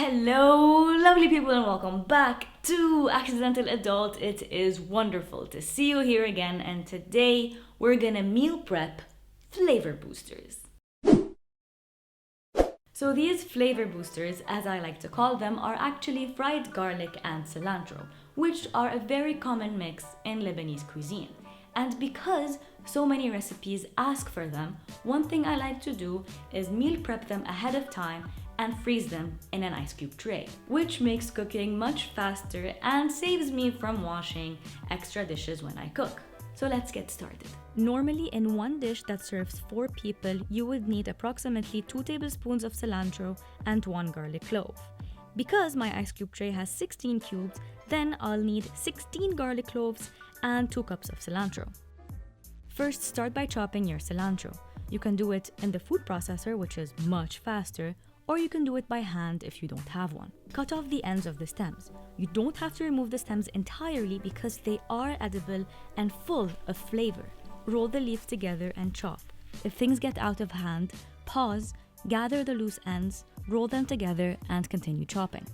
Hello, lovely people, and welcome back to Accidental Adult. It is wonderful to see you here again, and today we're gonna meal prep flavor boosters. So these flavor boosters, as I like to call them, are actually fried garlic and cilantro, which are a very common mix in Lebanese cuisine. And because so many recipes ask for them, one thing I like to do is meal prep them ahead of time and freeze them in an ice cube tray, which makes cooking much faster and saves me from washing extra dishes when I cook. So let's get started. Normally, in one dish that serves 4 people, you would need approximately 2 tablespoons of cilantro and 1 garlic clove. Because my ice cube tray has 16 cubes, then I'll need 16 garlic cloves and 2 cups of cilantro. First, start by chopping your cilantro. You can do it in the food processor, which is much faster, or you can do it by hand if you don't have one. Cut off the ends of the stems. You don't have to remove the stems entirely because they are edible and full of flavor. Roll the leaves together and chop. If things get out of hand, pause, gather the loose ends, roll them together, and continue chopping.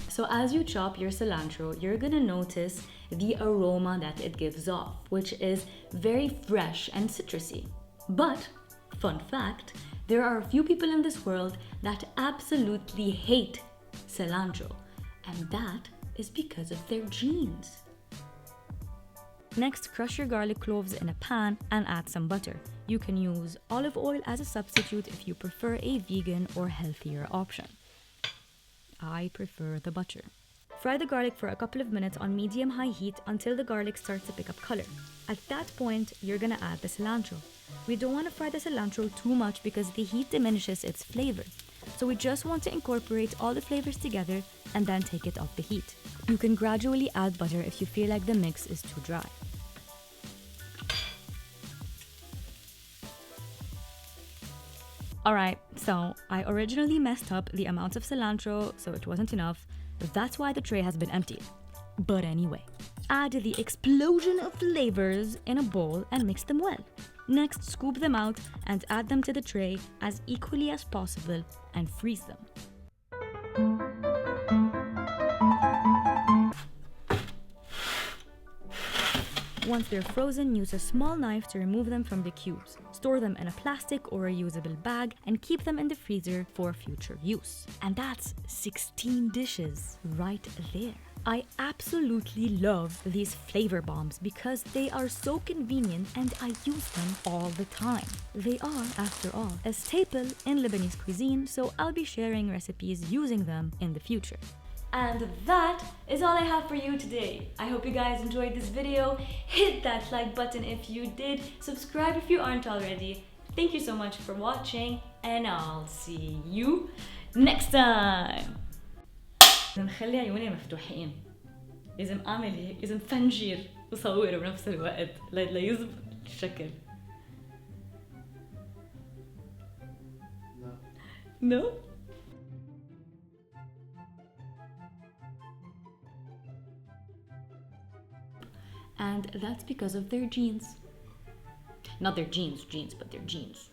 So as you chop your cilantro, you're gonna notice the aroma that it gives off, which is very fresh and citrusy. But, fun fact, there are a few people in this world that absolutely hate cilantro, and that is because of their genes. Next, crush your garlic cloves in a pan and add some butter. You can use olive oil as a substitute if you prefer a vegan or healthier option. I prefer the butter. Fry the garlic for a couple of minutes on medium-high heat until the garlic starts to pick up color. At that point, you're gonna add the cilantro. We don't want to fry the cilantro too much because the heat diminishes its flavor. So we just want to incorporate all the flavors together and then take it off the heat. You can gradually add butter if you feel like the mix is too dry. Alright, so I originally messed up the amount of cilantro, so it wasn't enough. That's why the tray has been emptied. But anyway, add the explosion of flavors in a bowl and mix them well. Next, scoop them out and add them to the tray as equally as possible and freeze them. Once they're frozen, use a small knife to remove them from the cubes. Store them in a plastic or a usable bag and keep them in the freezer for future use. And that's 16 dishes right there. I absolutely love these flavor bombs because they are so convenient and I use them all the time. They are, after all, a staple in Lebanese cuisine, so I'll be sharing recipes using them in the future. And that is all I have for you today. I hope you guys enjoyed this video. Hit that like button if you did. Subscribe if you aren't already. Thank you so much for watching, and I'll see you next time. نخلي عيوني مفتوحين. لازم أعمل هيك، لازم فنجير وصوره بنفس الوقت ليظبط الشكل. No? And that's because of their genes. Not their genes, but their genes.